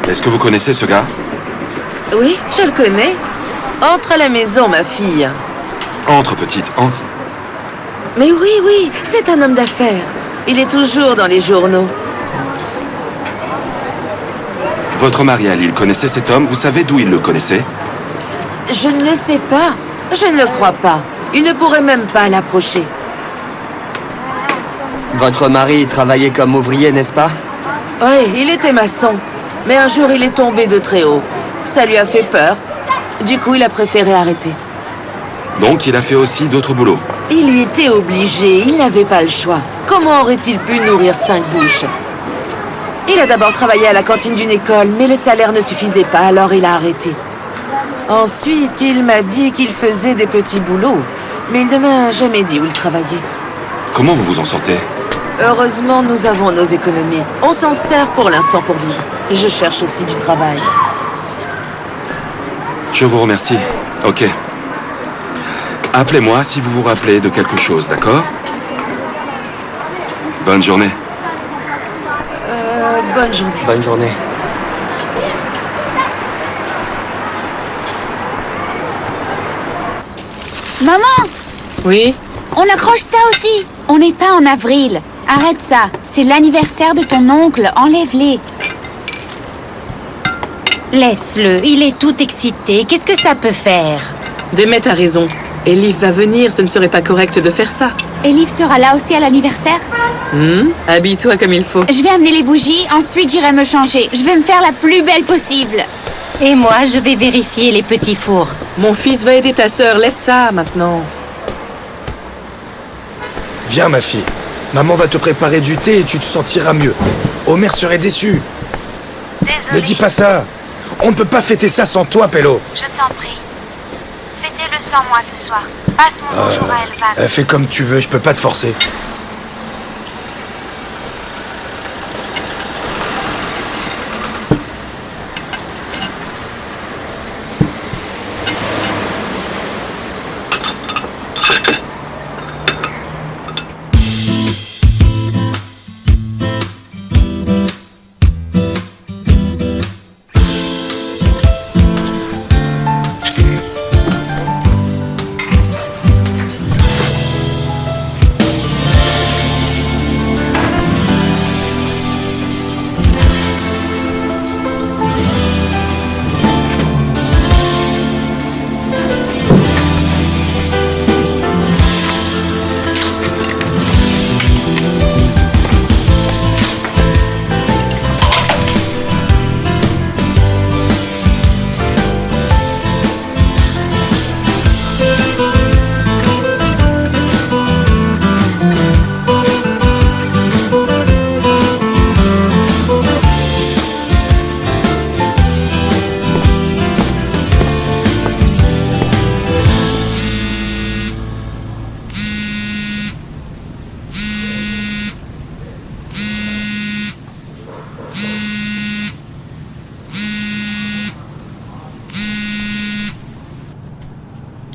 Est-ce que vous connaissez ce gars? Oui, je le connais. Entre à la maison, ma fille. Entre, petite, entre. Mais oui, c'est un homme d'affaires. Il est toujours dans les journaux. Votre mari Ali, il connaissait cet homme? Vous savez d'où il le connaissait? Je ne le sais pas. Je ne le crois pas. Il ne pourrait même pas l'approcher. Votre mari travaillait comme ouvrier, n'est-ce pas? Oui, il était maçon. Mais un jour, il est tombé de très haut. Ça lui a fait peur. Du coup, il a préféré arrêter. Donc, il a fait aussi d'autres boulots? Il y était obligé. Il n'avait pas le choix. Comment aurait-il pu nourrir 5 bouches? Il a d'abord travaillé à la cantine d'une école, mais le salaire ne suffisait pas, alors il a arrêté. Ensuite, il m'a dit qu'il faisait des petits boulots, mais il ne m'a jamais dit où il travaillait. Comment vous vous en sortez? Heureusement, nous avons nos économies. On s'en sert pour l'instant pour vivre. Je cherche aussi du travail. Je vous remercie. Ok. Appelez-moi si vous vous rappelez de quelque chose, d'accord? Bonne journée. Bonne journée. Bonne journée. Maman, Oui? on accroche ça aussi. On n'est pas en avril. Arrête ça. C'est l'anniversaire de ton oncle. Enlève-les. Laisse-le, il est tout excité. Qu'est-ce que ça peut faire? Demet a raison. Elif va venir, ce ne serait pas correct de faire ça. Elif sera là aussi à l'anniversaire. Habille-toi comme il faut. Je vais amener les bougies, ensuite j'irai me changer. Je vais me faire la plus belle possible. Et moi, je vais vérifier les petits fours. Mon fils va aider ta sœur, laisse ça maintenant. Viens, ma fille. Maman va te préparer du thé et tu te sentiras mieux. Omer serait déçu. Désolée. Ne dis pas ça. On ne peut pas fêter ça sans toi, Pello. Je t'en prie. Fêtez-le sans moi ce soir. Passe mon bonjour à Elvan. Fais comme tu veux, je peux pas te forcer.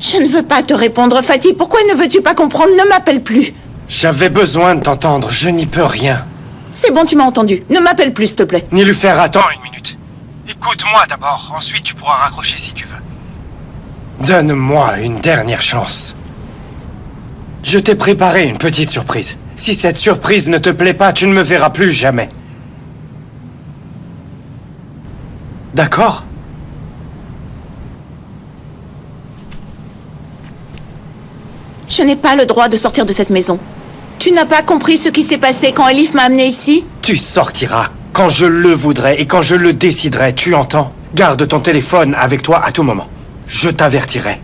Je ne veux pas te répondre, Fatih. Pourquoi ne veux-tu pas comprendre? Ne m'appelle plus. J'avais besoin de t'entendre, je n'y peux rien. C'est bon, tu m'as entendu. Ne m'appelle plus, s'il te plaît. Nilufer, attends une minute. Écoute-moi d'abord, ensuite tu pourras raccrocher si tu veux. Donne-moi une dernière chance. Je t'ai préparé une petite surprise. Si cette surprise ne te plaît pas, tu ne me verras plus jamais. D'accord? Je n'ai pas le droit de sortir de cette maison. Tu n'as pas compris ce qui s'est passé quand Elif m'a amené ici? Tu sortiras quand je le voudrais et quand je le déciderai, tu entends? Garde ton téléphone avec toi à tout moment. Je t'avertirai.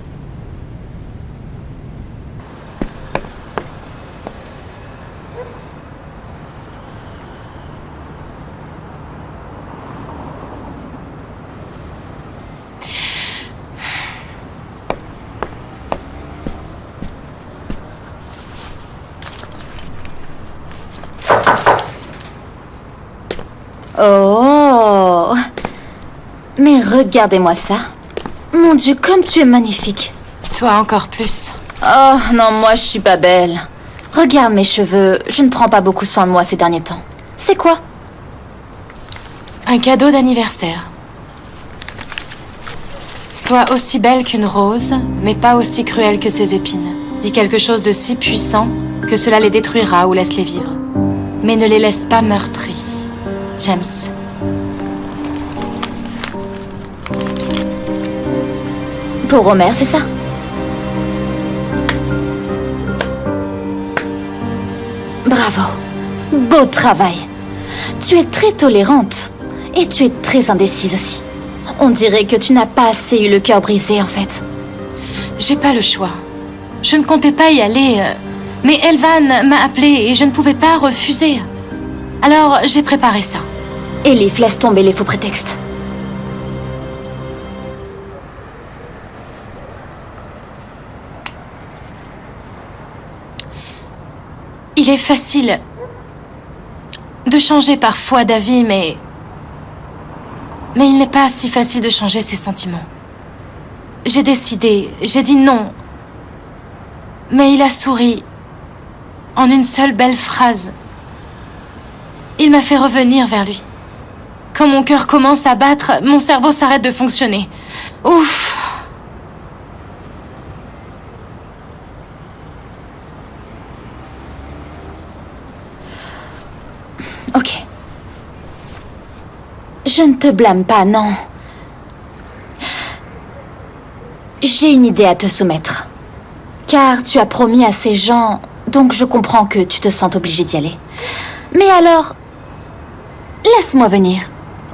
Oh! Mais regardez-moi ça. Mon Dieu, comme tu es magnifique. Toi encore plus. Oh, non, moi, je suis pas belle. Regarde mes cheveux. Je ne prends pas beaucoup soin de moi ces derniers temps. C'est quoi? Un cadeau d'anniversaire. Sois aussi belle qu'une rose, mais pas aussi cruelle que ses épines. Dis quelque chose de si puissant que cela les détruira ou laisse-les vivre. Mais ne les laisse pas meurtris. James. Pour Homer, c'est ça? Bravo. Beau travail. Tu es très tolérante. Et tu es très indécise aussi. On dirait que tu n'as pas assez eu le cœur brisé, en fait. J'ai pas le choix. Je ne comptais pas y aller, mais Elvan m'a appelée et je ne pouvais pas refuser. Alors, j'ai préparé ça. Elif, laisse tomber les faux prétextes. Il est facile de changer parfois d'avis, mais il n'est pas si facile de changer ses sentiments. J'ai décidé, j'ai dit non. Mais il a souri en une seule belle phrase. Il m'a fait revenir vers lui. Quand mon cœur commence à battre, mon cerveau s'arrête de fonctionner. Ouf! Ok. Je ne te blâme pas, non. J'ai une idée à te soumettre. Car tu as promis à ces gens, donc je comprends que tu te sens obligé d'y aller. Mais alors, laisse-moi venir.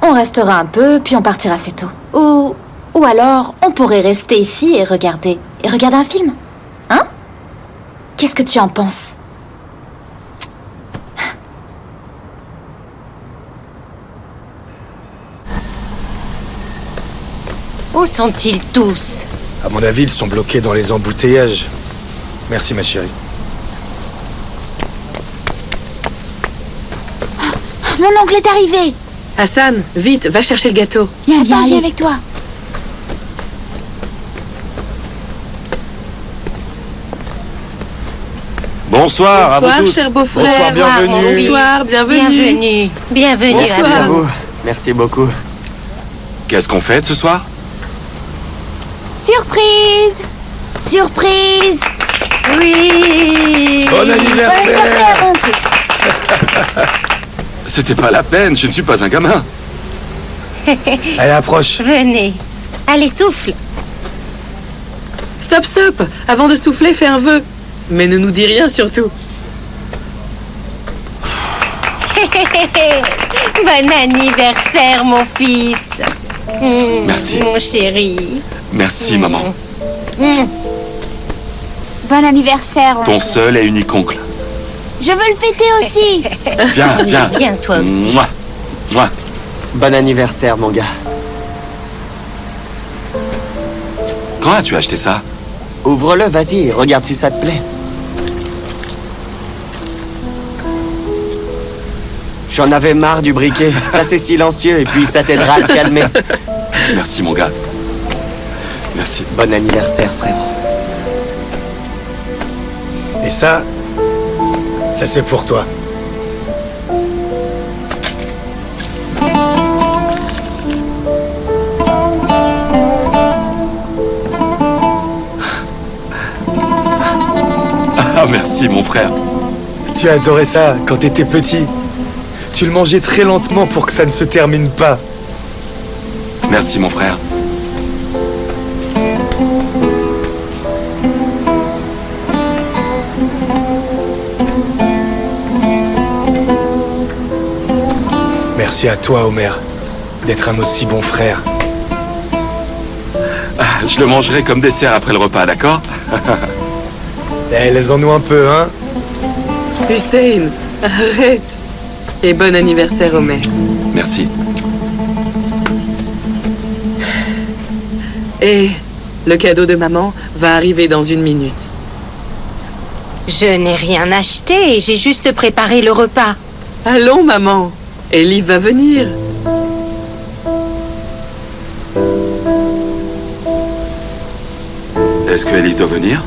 On restera un peu, puis on partira assez tôt. Ou alors, on pourrait rester ici et regarder un film. Hein? Qu'est-ce que tu en penses? Où sont-ils tous? À mon avis, ils sont bloqués dans les embouteillages. Merci, ma chérie. Mon oncle est arrivé! Hassan, vite, va chercher le gâteau. Viens avec toi. Bonsoir à vous tous. Cher beau-frère. Bonsoir, bienvenue. Bonsoir, bienvenue. Bienvenue Merci à à vous. vous. Merci beaucoup. Qu'est-ce qu'on fait ce soir? Surprise! Surprise! Oui. Bon anniversaire! oncle! C'était pas la peine, je ne suis pas un gamin. Allez, approche. Venez. Allez, souffle. Stop, stop. Avant de souffler, fais un vœu. Mais ne nous dis rien surtout. Bon anniversaire, mon fils. Merci. Mon chéri. Merci, maman. Bon anniversaire, oncle. Ton seul et unique oncle. Je veux le fêter aussi! Viens, viens. Viens, toi aussi. Mouah. Mouah. Bon anniversaire, mon gars. Quand as-tu acheté ça? Ouvre-le, vas-y, regarde si ça te plaît. J'en avais marre du briquet. Ça, c'est silencieux et puis ça t'aidera à le calmer. Merci, mon gars. Merci. Bon anniversaire, frérot. Et ça c'est pour toi. Ah, merci, mon frère. Tu as adoré ça quand t'étais petit. Tu le mangeais très lentement pour que ça ne se termine pas. Merci, mon frère. Merci à toi, Homer, d'être un aussi bon frère. Je le mangerai comme dessert après le repas, d'accord? Eh, laisse-en-nous un peu, hein? Hussein, arrête. Et bon anniversaire, Homer. Merci. Et le cadeau de maman va arriver dans 1 minute. Je n'ai rien acheté, j'ai juste préparé le repas. Allons, maman. Elif va venir. Est-ce que Elif doit venir?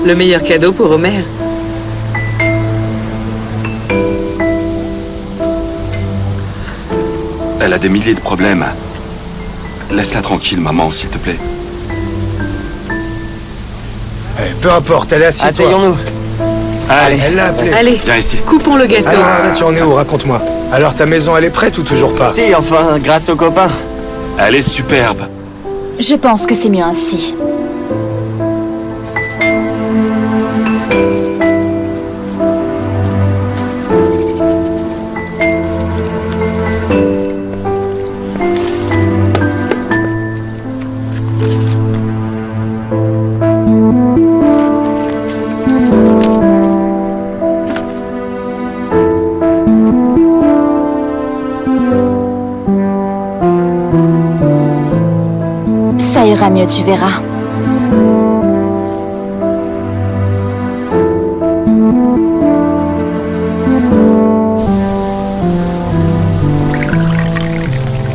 Le meilleur cadeau pour Homer. Elle a des milliers de problèmes. Laisse-la tranquille, maman, s'il te plaît. Peu importe, allez, assieds-toi. Asseyons-nous. Allez, Elle l'a appelé. Allez, viens ici. coupons le gâteau. Alors, Arda, tu en es où? Raconte-moi. Alors, ta maison, elle est prête ou toujours pas? Si, enfin, grâce aux copains. Elle est superbe. Je pense que c'est mieux ainsi. Ça ira mieux, tu verras.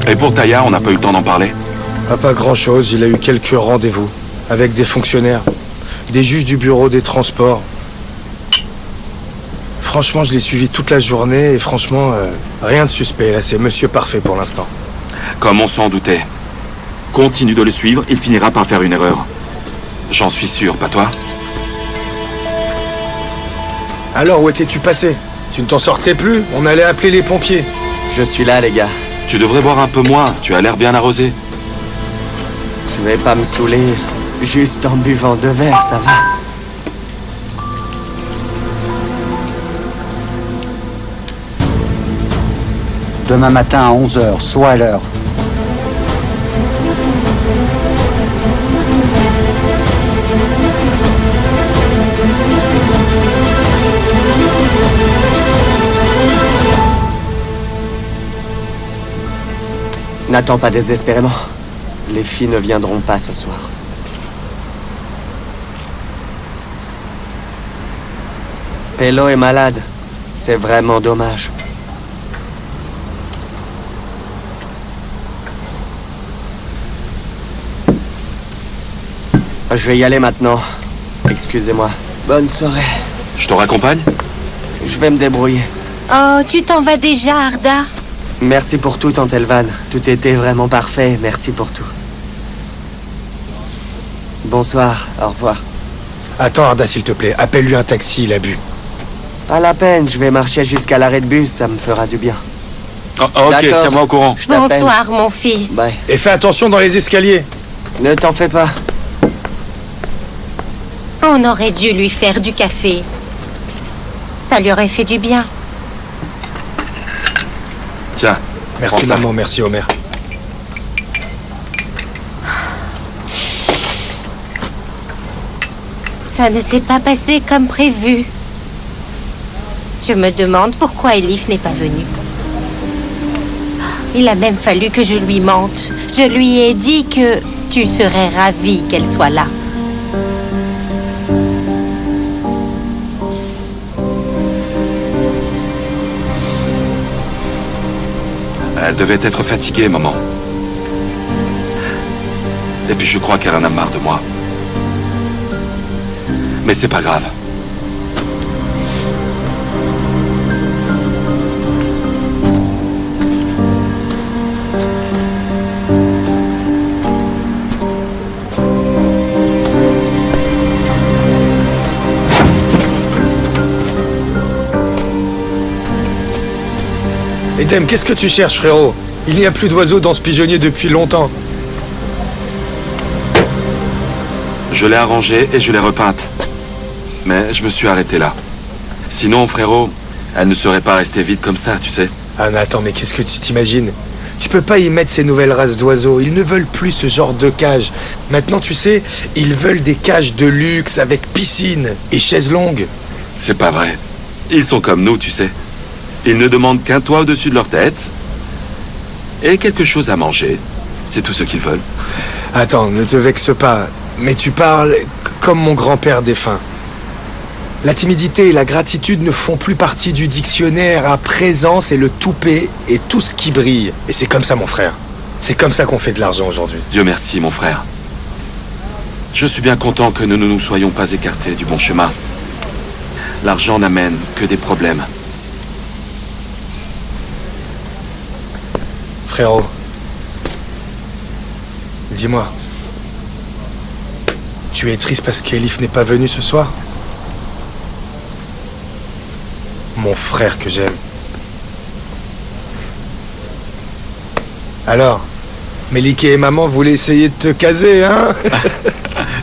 Et pour Taya, on n'a pas eu le temps d'en parler? Pas grand-chose, il a eu quelques rendez-vous. Avec des fonctionnaires. Des juges du bureau des transports. Franchement, je l'ai suivi toute la journée et franchement, rien de suspect. Là, c'est monsieur parfait pour l'instant. Comme on s'en doutait. Continue de le suivre, il finira par faire une erreur. J'en suis sûr, pas toi? Alors, où étais-tu passé? Tu ne t'en sortais plus? On allait appeler les pompiers. Je suis là, les gars. Tu devrais boire un peu moins, tu as l'air bien arrosé. Je vais pas me saouler. Juste en buvant 2 verres, ça va. Demain matin à 11h, soit à l'heure. N'attends pas désespérément. Les filles ne viendront pas ce soir. Pelo est malade. C'est vraiment dommage. Je vais y aller maintenant. Excusez-moi. Bonne soirée. Je te raccompagne? Je vais me débrouiller. Oh, tu t'en vas déjà, Arda? Merci pour tout, Tante Elvan. Tout était vraiment parfait. Merci pour tout. Bonsoir. Au revoir. Attends, Arda, s'il te plaît. Appelle-lui un taxi, il a bu. Pas la peine. Je vais marcher jusqu'à l'arrêt de bus. Ça me fera du bien. Oh, ok, tiens-moi au courant. Je t'appelle. Bonsoir, mon fils. Bye. Et fais attention dans les escaliers. Ne t'en fais pas. On aurait dû lui faire du café. Ça lui aurait fait du bien. Tiens, Merci, prends ça. maman. Merci, Homer. Ça ne s'est pas passé comme prévu. Je me demande pourquoi Elif n'est pas venue. Il a même fallu que je lui mente. Je lui ai dit que tu serais ravi qu'elle soit là. Elle devait être fatiguée, maman. Et puis je crois qu'elle en a marre de moi. Mais c'est pas grave. Edem, qu'est-ce que tu cherches, frérot? Il n'y a plus d'oiseaux dans ce pigeonnier depuis longtemps. Je l'ai arrangée et je l'ai repeinte. Mais je me suis arrêté là. Sinon, frérot, elle ne serait pas restée vide comme ça, tu sais. Ah, mais attends, mais qu'est-ce que tu t'imagines? Tu peux pas y mettre ces nouvelles races d'oiseaux. Ils ne veulent plus ce genre de cage. Maintenant, tu sais, ils veulent des cages de luxe avec piscine et chaises longues. C'est pas vrai. Ils sont comme nous, tu sais. Ils ne demandent qu'un toit au-dessus de leur tête et quelque chose à manger. C'est tout ce qu'ils veulent. Attends, ne te vexe pas. Mais tu parles comme mon grand-père défunt. La timidité et la gratitude ne font plus partie du dictionnaire. À présent, c'est le toupet et tout ce qui brille. Et c'est comme ça, mon frère. C'est comme ça qu'on fait de l'argent aujourd'hui. Dieu merci, mon frère. Je suis bien content que nous ne nous soyons pas écartés du bon chemin. L'argent n'amène que des problèmes. Frérot, dis-moi, tu es triste parce qu'Elif n'est pas venue ce soir? Mon frère que j'aime. Alors, Melike et maman voulaient essayer de te caser, hein?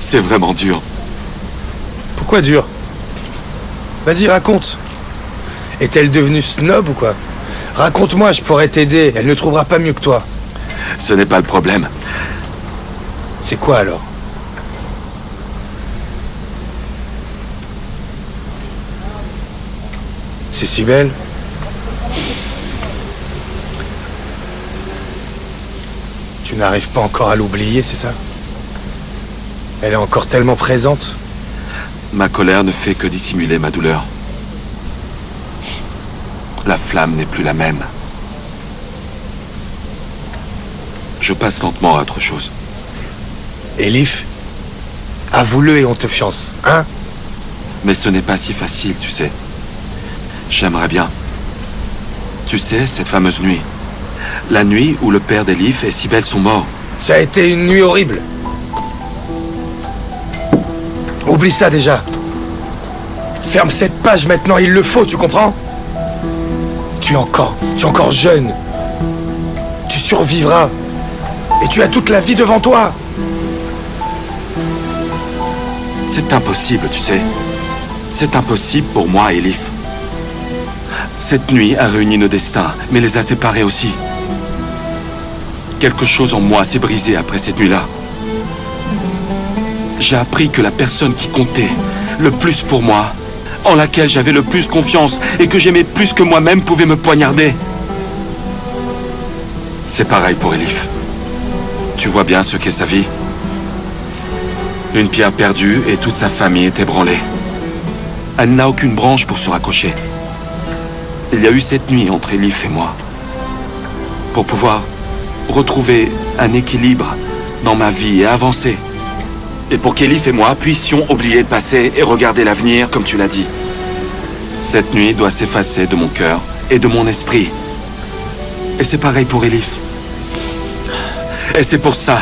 C'est vraiment dur. Pourquoi dur? Vas-y, raconte. Est-elle devenue snob ou quoi? Raconte-moi, je pourrais t'aider. Elle ne trouvera pas mieux que toi. Ce n'est pas le problème. C'est quoi alors? C'est si belle. Tu n'arrives pas encore à l'oublier, c'est ça? Elle est encore tellement présente. Ma colère ne fait que dissimuler ma douleur. La flamme n'est plus la même. Je passe lentement à autre chose. Elif, avoue-le et on te fiance, hein? Mais ce n'est pas si facile, tu sais. J'aimerais bien. Tu sais, cette fameuse nuit. La nuit où le père d'Elif et Sibel sont morts. Ça a été une nuit horrible. Oublie ça déjà. Ferme cette page maintenant, il le faut, tu comprends? Tu es encore jeune. Tu survivras. Et tu as toute la vie devant toi. C'est impossible, tu sais. C'est impossible pour moi et Elif. Cette nuit a réuni nos destins, mais les a séparés aussi. Quelque chose en moi s'est brisé après cette nuit-là. J'ai appris que la personne qui comptait le plus pour moi, en laquelle j'avais le plus confiance et que j'aimais plus que moi-même pouvait me poignarder. C'est pareil pour Elif. Tu vois bien ce qu'est sa vie. Une pierre perdue et toute sa famille est ébranlée. Elle n'a aucune branche pour se raccrocher. Il y a eu cette nuit entre Elif et moi. Pour pouvoir retrouver un équilibre dans ma vie et avancer. Et pour qu'Elif et moi puissions oublier le passé et regarder l'avenir, comme tu l'as dit. Cette nuit doit s'effacer de mon cœur et de mon esprit. Et c'est pareil pour Elif. Et c'est pour ça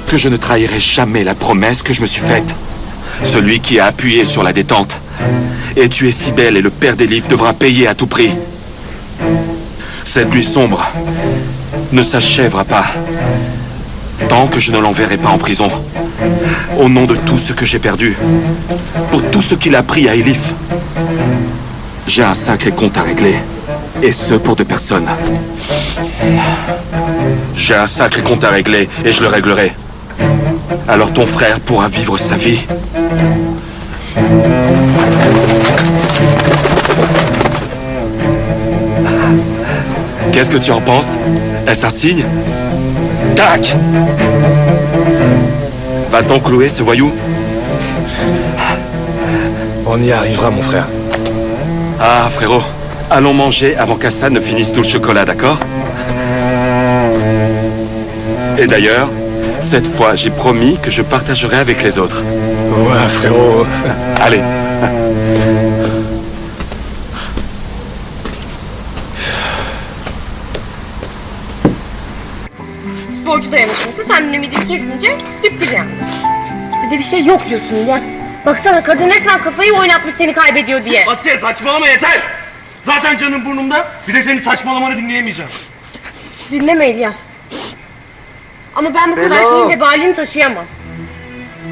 que je ne trahirai jamais la promesse que je me suis faite. Celui qui a appuyé sur la détente et tué Sibel et le père d'Elif devra payer à tout prix. Cette nuit sombre ne s'achèvera pas tant que je ne l'enverrai pas en prison. Au nom de tout ce que j'ai perdu, pour tout ce qu'il a pris à Elif, j'ai un sacré compte à régler. Et ce pour 2 personnes. J'ai un sacré compte à régler et je le réglerai. Alors ton frère pourra vivre sa vie. Qu'est-ce que tu en penses? Est-ce un signe? Tac! Va-t-on clouer ce voyou? On y arrivera, mon frère. Ah, frérot, allons manger avant qu'Hassan ne finisse tout le chocolat, d'accord? Et d'ailleurs, cette fois, j'ai promis que je partagerai avec les autres. Ouais, frérot. Allez. Sporcu dayanışması sen ümidini kesince bittir yani. Bir de bir şey yok diyorsun İlyas. Baksana kadın resmen kafayı oynatmış seni kaybediyor diye. Asiye saçmalama yeter. Zaten canım burnumda. Bir de senin saçmalamanı dinleyemeyeceğim. Dinleme İlyas. Ama ben bu kadar şeyin vebalini taşıyamam.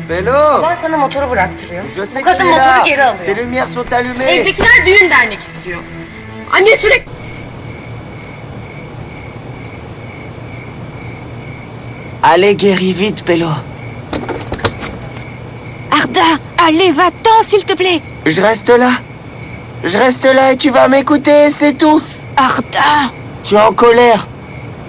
Bello! Baban sana motoru bıraktırıyor. Je sais Bu que kadın tu es motoru là. geri alıyor. Tes lumières sont allumées. Evdekiler düğün dernek istiyor. Anne sürekli... Allez, guéris vite, Bello. Arda, allez, va-t'en, s'il te plaît. Je reste là. Je reste là et tu vas m'écouter, c'est tout. Arda. Tu es en colère.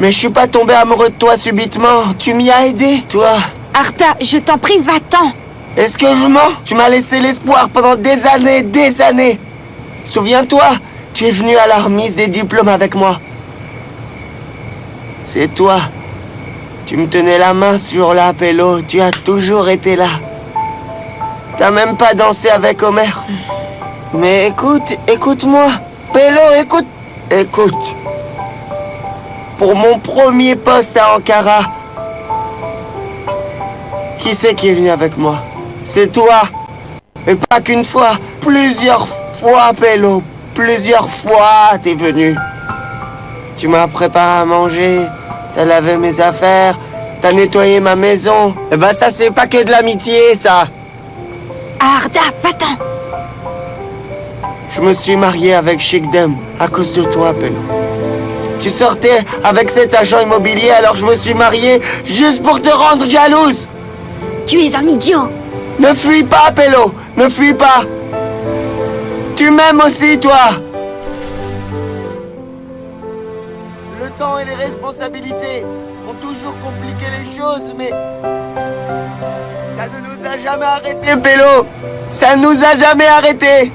Mais je suis pas tombé amoureux de toi subitement. Tu m'y as aidé, toi. Arda, je t'en prie, va-t'en. Est-ce que je mens? Tu m'as laissé l'espoir pendant des années, des années. Souviens-toi, tu es venu à la remise des diplômes avec moi. C'est toi. Tu me tenais la main ce jour-là, Bello. Tu as toujours été là. T'as même pas dansé avec Omer. Mais écoute, écoute-moi. Bello, écoute. pour mon premier poste à Ankara. Qui c'est qui est venu avec moi? C'est toi. Et pas qu'une fois, plusieurs fois, Pello. Plusieurs fois, t'es venu. Tu m'as préparé à manger, t'as lavé mes affaires, t'as nettoyé ma maison. Eh ben ça, c'est pas que de l'amitié, ça. Arda, va-t'en. Je me suis marié avec Chikdem à cause de toi, Pello. Tu sortais avec cet agent immobilier, alors je me suis marié juste pour te rendre jalouse. Tu es un idiot. Ne fuis pas, Pello. Ne fuis pas. Tu m'aimes aussi, toi. Le temps et les responsabilités ont toujours compliqué les choses, mais ça ne nous a jamais arrêtés, Pello. Ça ne nous a jamais arrêtés.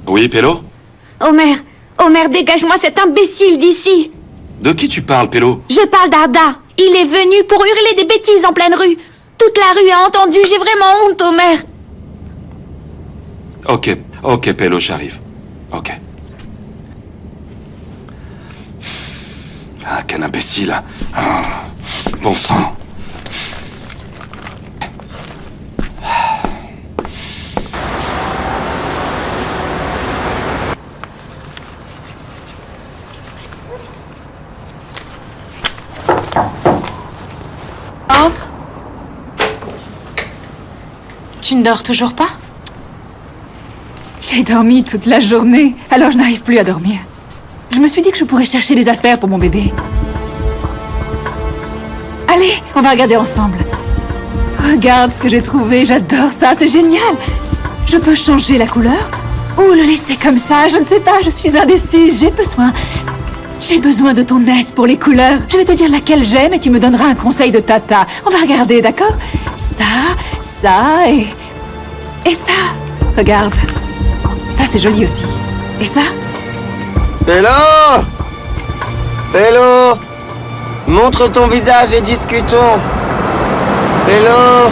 Oui, Pello? Omer, dégage-moi cet imbécile d'ici. De qui tu parles, Pello? Je parle d'Arda. Il est venu pour hurler des bêtises en pleine rue. Toute la rue a entendu, j'ai vraiment honte, Omer. Ok, Pello, j'arrive. Ok. Ah, quel imbécile. Ah, bon sang. Entre. Tu ne dors toujours pas? J'ai dormi toute la journée, alors je n'arrive plus à dormir. Je me suis dit que je pourrais chercher des affaires pour mon bébé. Allez, on va regarder ensemble. Regarde ce que j'ai trouvé, j'adore ça, c'est génial. Je peux changer la couleur ou le laisser comme ça, je ne sais pas, je suis indécise, j'ai besoin de ton aide pour les couleurs. Je vais te dire laquelle j'aime et tu me donneras un conseil de tata. On va regarder, d'accord? Ça et ça. Regarde. Ça, c'est joli aussi. Et ça? Pello! Pello! Montre ton visage et discutons. Pello!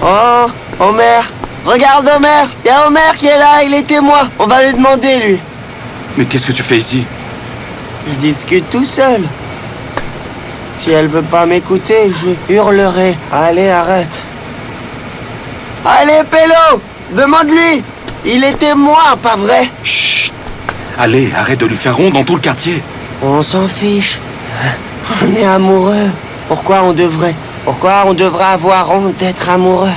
Oh, Omer! Regarde Omer! Il y a Omer qui est là, il est témoin. On va lui demander, lui. Mais qu'est-ce que tu fais ici? Je discute tout seul. Si elle veut pas m'écouter, je hurlerai. Allez, arrête. Allez, Pello! Demande-lui! Il est témoin, pas vrai? Chut! Allez, arrête de lui faire honte dans tout le quartier. On s'en fiche. On est amoureux. Pourquoi on devrait avoir honte d'être amoureux?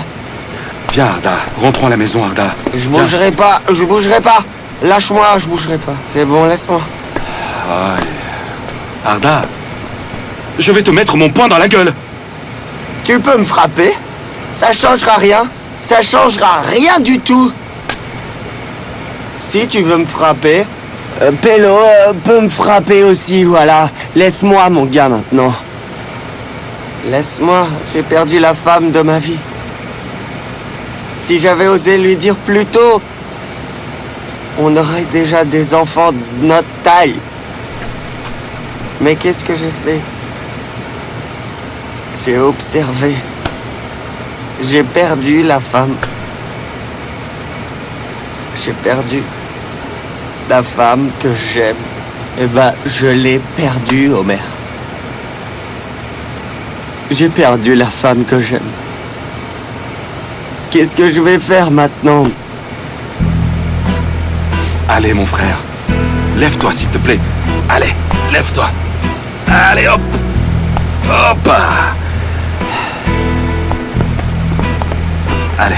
Viens, Arda. Rentrons à la maison, Arda. Je bougerai pas. Lâche-moi, je bougerai pas. C'est bon, laisse-moi. Aïe. Arda, je vais te mettre mon poing dans la gueule. Tu peux me frapper? Ça changera rien. Ça changera rien du tout. Si tu veux me frapper, Pello peut me frapper aussi, voilà. Laisse-moi, mon gars, maintenant. Laisse-moi, j'ai perdu la femme de ma vie. Si j'avais osé lui dire plus tôt, on aurait déjà des enfants de notre taille. Mais qu'est-ce que j'ai fait? J'ai observé. J'ai perdu la femme. J'ai perdu la femme que j'aime. Eh ben, je l'ai perdue, Omer. J'ai perdu la femme que j'aime. Qu'est-ce que je vais faire maintenant? Allez, mon frère. Lève-toi, s'il te plaît. Allez, lève-toi. Allez, hop. Hop. Allez.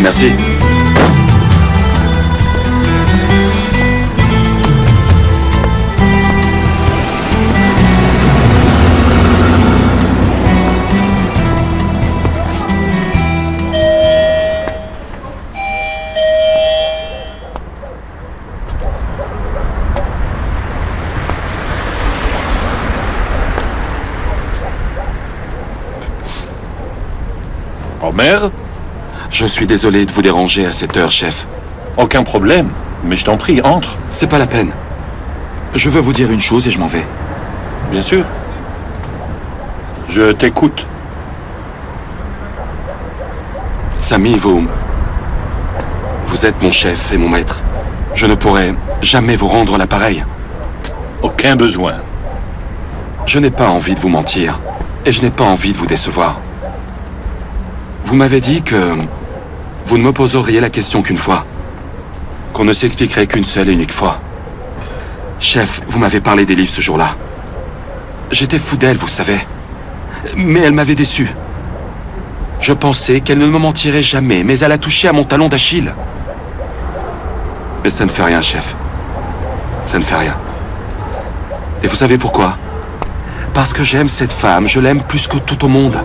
Merci. Omer? Je suis désolé de vous déranger à cette heure, chef. Aucun problème, mais je t'en prie, entre. C'est pas la peine. Je veux vous dire une chose et je m'en vais. Bien sûr. Je t'écoute. Sami, vous êtes mon chef et mon maître. Je ne pourrai jamais vous rendre l'appareil. Aucun besoin. Je n'ai pas envie de vous mentir et je n'ai pas envie de vous décevoir. Vous m'avez dit que vous ne me poseriez la question qu'une fois, qu'on ne s'expliquerait qu'une seule et unique fois. Chef, vous m'avez parlé des livres ce jour-là. J'étais fou d'elle, vous savez. Mais elle m'avait déçu. Je pensais qu'elle ne me mentirait jamais, mais elle a touché à mon talon d'Achille. Mais ça ne fait rien, chef. Ça ne fait rien. Et vous savez pourquoi? Parce que j'aime cette femme, je l'aime plus que tout au monde.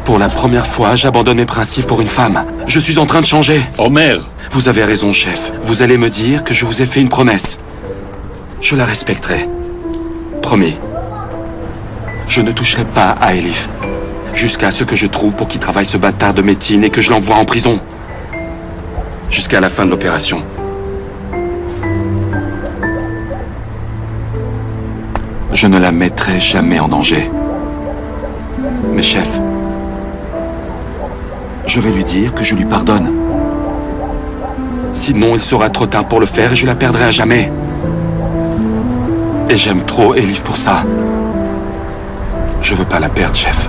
Pour la première fois, j'abandonne mes principes pour une femme. Je suis en train de changer. Omer! Vous avez raison, chef. Vous allez me dire que je vous ai fait une promesse. Je la respecterai. Promis. Je ne toucherai pas à Elif. Jusqu'à ce que je trouve pour qui travaille ce bâtard de Métine et que je l'envoie en prison. Jusqu'à la fin de l'opération. Je ne la mettrai jamais en danger. Mais chef, je vais lui dire que je lui pardonne. Sinon, il sera trop tard pour le faire et je la perdrai à jamais. Et j'aime trop Elif pour ça. Je veux pas la perdre, chef.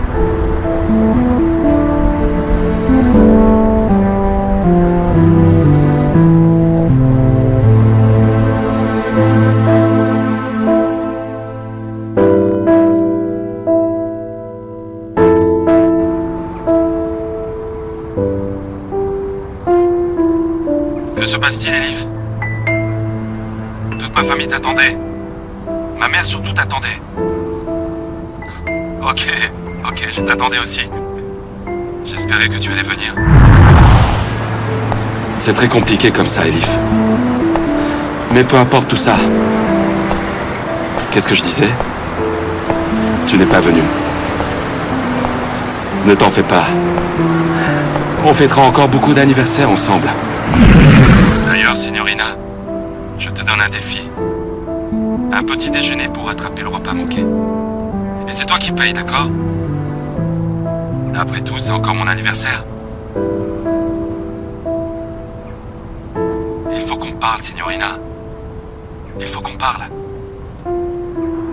Que se passe-t-il, Elif? Toute ma famille t'attendait. Ma mère surtout t'attendait. Ok, je t'attendais aussi. J'espérais que tu allais venir. C'est très compliqué comme ça, Elif. Mais peu importe tout ça. Qu'est-ce que je disais? Tu n'es pas venu. Ne t'en fais pas. On fêtera encore beaucoup d'anniversaires ensemble. D'ailleurs, signorina, je te donne un défi. Un petit déjeuner pour rattraper le repas manqué. Et c'est toi qui payes, d'accord? Après tout, c'est encore mon anniversaire. Il faut qu'on parle, signorina. Il faut qu'on parle.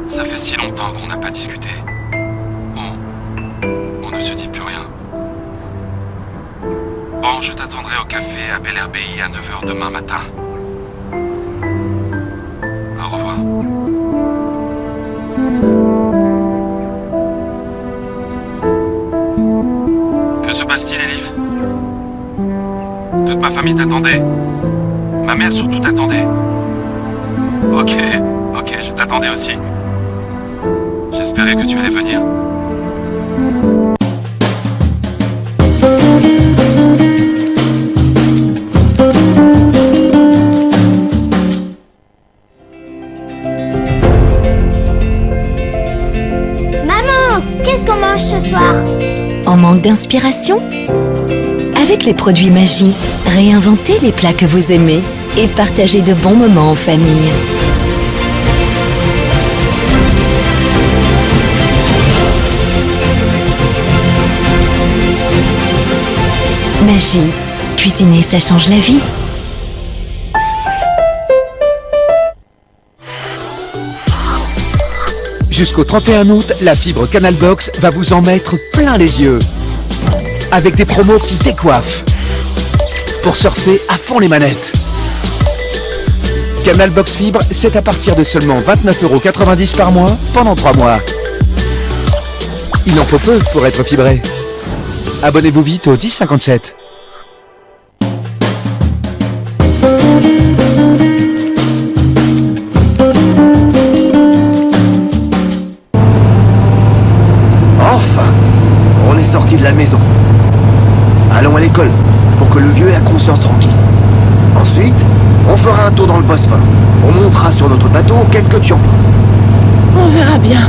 Ça fait si longtemps qu'on n'a pas discuté. On ne se dit plus rien. Bon, je t'attendrai au café à Bel Air Bay à 9h demain matin. Au revoir. Que se passe-t-il, Elif? Toute ma famille t'attendait. Ma mère surtout t'attendait. Ok, je t'attendais aussi. J'espérais que tu allais venir. Maman, qu'est-ce qu'on mange ce soir? En manque d'inspiration? Avec les produits Magie, réinventez les plats que vous aimez et partagez de bons moments en famille. Magie, cuisiner ça change la vie. Jusqu'au 31 août, la fibre Canal Box va vous en mettre plein les yeux. Avec des promos qui décoiffent. Pour surfer à fond les manettes. Canal Box Fibre, c'est à partir de seulement 29,90 € par mois pendant 3 mois. Il en faut peu pour être fibré. Abonnez-vous vite au 1057. sortie de la maison. Allons à l'école, pour que le vieux ait la conscience tranquille. Ensuite, on fera un tour dans le Bosphore. On montera sur notre bateau, qu'est-ce que tu en penses? On verra bien.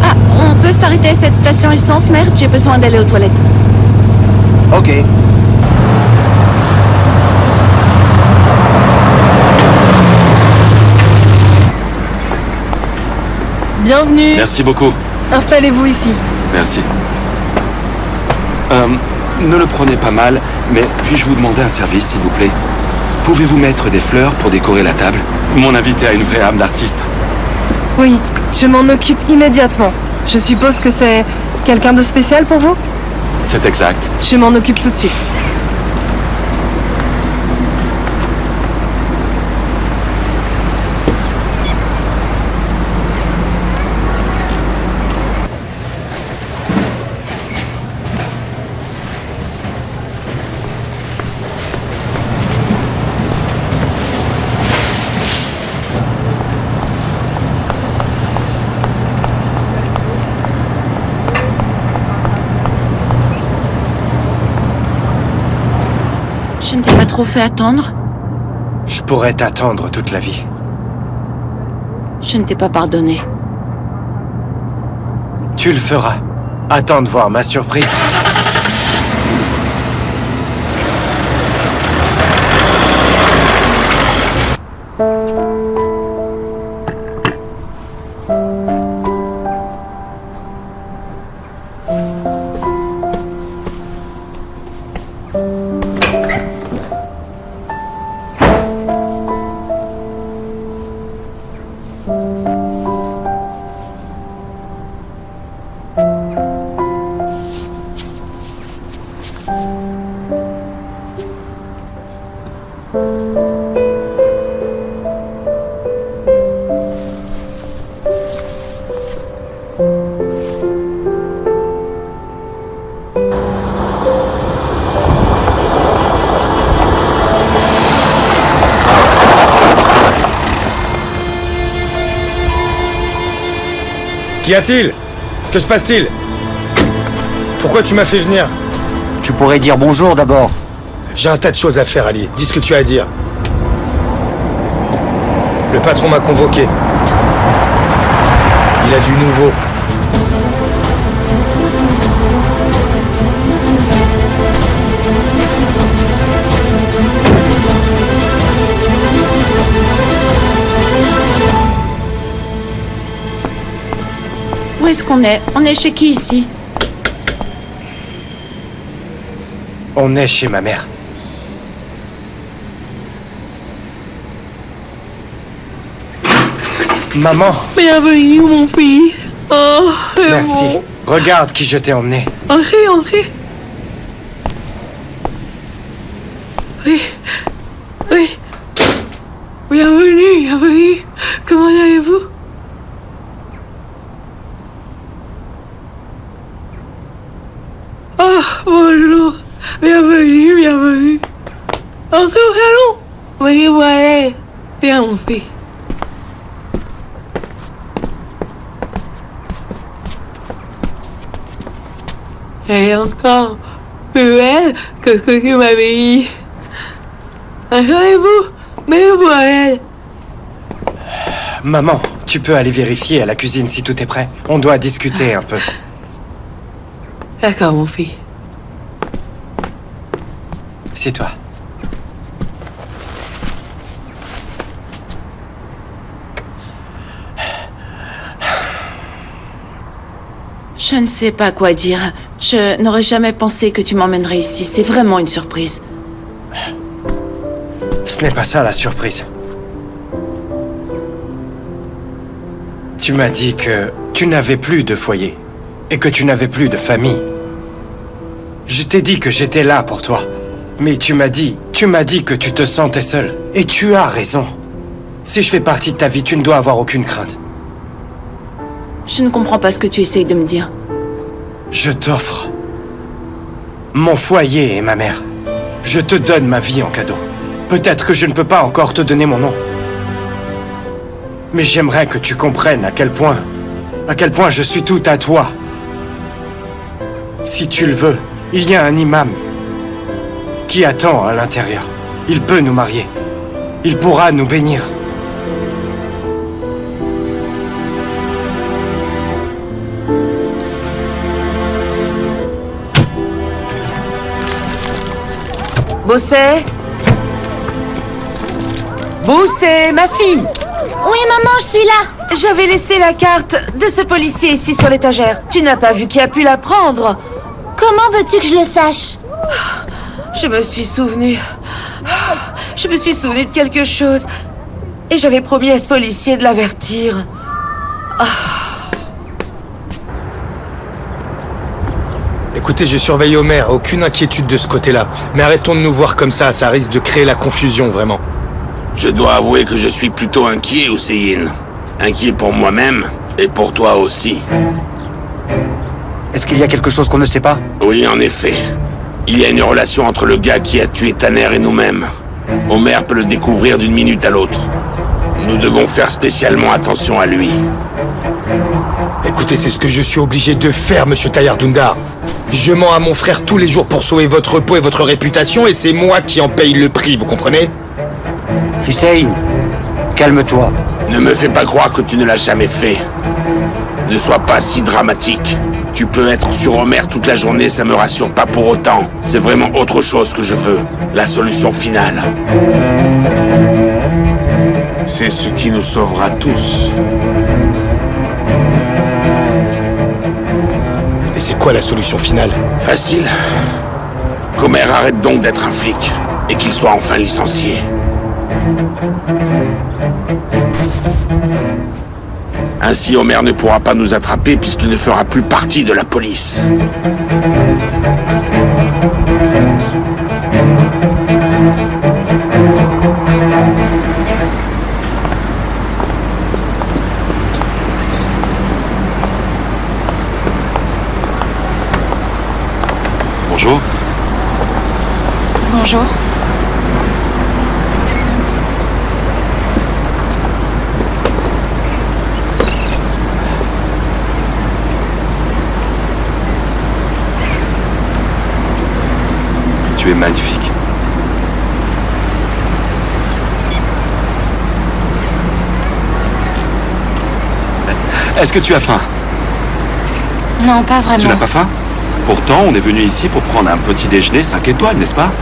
Ah, on peut s'arrêter à cette station essence, merde, j'ai besoin d'aller aux toilettes. Ok. Bienvenue. Merci beaucoup. Installez-vous ici. Merci. Ne le prenez pas mal, mais puis-je vous demander un service, s'il vous plaît? Pouvez-vous mettre des fleurs pour décorer la table? Mon invité a une vraie âme d'artiste. Oui, je m'en occupe immédiatement. Je suppose que c'est quelqu'un de spécial pour vous? C'est exact. Je m'en occupe tout de suite. Je ne t'ai pas trop fait attendre. Je pourrais t'attendre toute la vie. Je ne t'ai pas pardonné. Tu le feras. Attends de voir ma surprise. Qu'y a-t-il? Que se passe-t-il? Pourquoi tu m'as fait venir? Tu pourrais dire bonjour d'abord. J'ai un tas de choses à faire, Ali. Dis ce que tu as à dire. Le patron m'a convoqué. Il a du nouveau. Où est-ce qu'on est? On est chez qui ici? On est chez ma mère. Maman. Bienvenue, mon fils. Oh, Merci. Bon. Regarde qui je t'ai emmené. Entrez, entrez. Oui. Oui. Bienvenue, bienvenue. Comment allez-vous? Oh, bonjour. Bienvenue, bienvenue. Entrez au salon. Voyez où elle est. Viens, mon fils. Elle est encore plus belle que ce que tu m'avais dit. Asseyez-vous, mettez-vous à elle. Maman, tu peux aller vérifier à la cuisine si tout est prêt. On doit discuter un peu. D'accord, mon fils. C'est toi. Je ne sais pas quoi dire. Je n'aurais jamais pensé que tu m'emmènerais ici. C'est vraiment une surprise. Ce n'est pas ça la surprise. Tu m'as dit que tu n'avais plus de foyer et que tu n'avais plus de famille. Je t'ai dit que j'étais là pour toi. Mais tu m'as dit que tu te sentais seul. Et tu as raison. Si je fais partie de ta vie, tu ne dois avoir aucune crainte. Je ne comprends pas ce que tu essayes de me dire. Je t'offre mon foyer et ma mère. Je te donne ma vie en cadeau. Peut-être que je ne peux pas encore te donner mon nom. Mais j'aimerais que tu comprennes à quel point à quel point je suis tout à toi. Si tu le veux, il y a un imam qui attend à l'intérieur. Il peut nous marier. Il pourra nous bénir. Bosset? Bosset, ma fille! Oui, maman, je suis là. J'avais laissé la carte de ce policier ici sur l'étagère. Tu n'as pas vu qui a pu la prendre? Comment veux-tu que je le sache? Je me suis souvenu. Je me suis souvenu de quelque chose. Et j'avais promis à ce policier de l'avertir. Écoutez, je surveille Homer, aucune inquiétude de ce côté-là. Mais arrêtons de nous voir comme ça risque de créer la confusion, vraiment. Je dois avouer que je suis plutôt inquiet, Hussein. Inquiet pour moi-même et pour toi aussi. Est-ce qu'il y a quelque chose qu'on ne sait pas? Oui, en effet. Il y a une relation entre le gars qui a tué Tanner et nous-mêmes. Homer peut le découvrir d'une minute à l'autre. Nous devons faire spécialement attention à lui. Écoutez, c'est ce que je suis obligé de faire, monsieur Tayardundar. Je mens à mon frère tous les jours pour sauver votre peau et votre réputation, et c'est moi qui en paye le prix, vous comprenez? Hussein, calme-toi. Ne me fais pas croire que tu ne l'as jamais fait. Ne sois pas si dramatique. Tu peux être sur Homer toute la journée, ça me rassure pas pour autant. C'est vraiment autre chose que je veux. La solution finale. C'est ce qui nous sauvera tous. Et c'est quoi la solution finale? Facile. Qu'Homer arrête donc d'être un flic et qu'il soit enfin licencié. Ainsi, Homer ne pourra pas nous attraper puisqu'il ne fera plus partie de la police. Bonjour. Bonjour. Tu es magnifique. Est-ce que tu as faim? Non, pas vraiment. Tu n'as pas faim? Pourtant, on est venu ici pour prendre un petit déjeuner 5 étoiles, n'est-ce pas?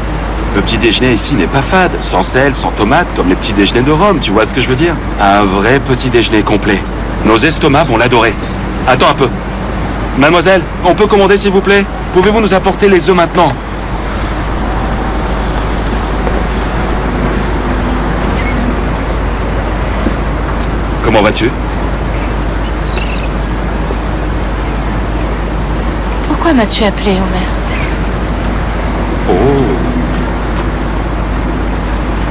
Le petit déjeuner ici n'est pas fade, sans sel, sans tomate, comme les petits déjeuners de Rome, tu vois ce que je veux dire? Un vrai petit déjeuner complet. Nos estomacs vont l'adorer. Attends un peu. Mademoiselle, on peut commander s'il vous plaît? Pouvez-vous nous apporter les œufs maintenant? Comment vas-tu? Pourquoi m'as-tu appelé, Homer? Oh.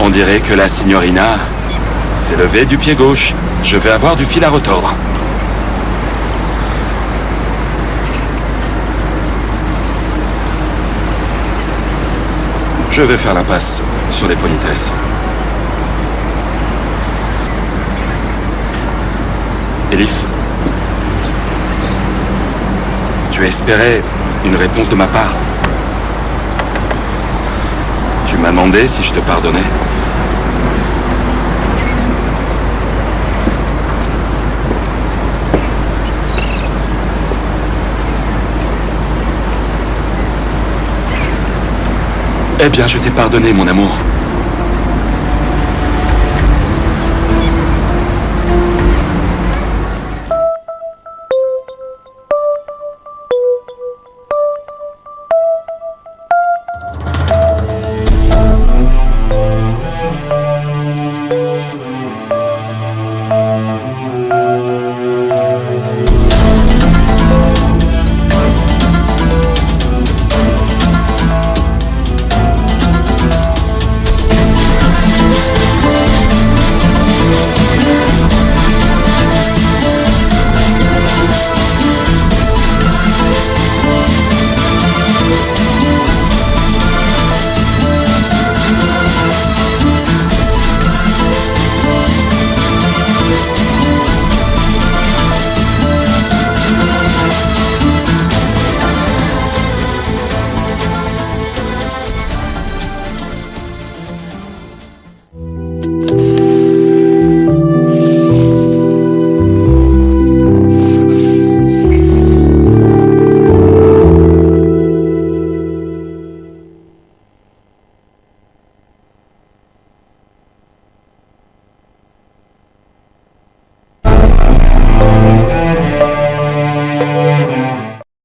On dirait que la signorina s'est levée du pied gauche. Je vais avoir du fil à retordre. Je vais faire l'impasse sur les politesses. Elif, tu espérais une réponse de ma part. Tu m'as demandé si je te pardonnais. Eh bien, je t'ai pardonné, mon amour.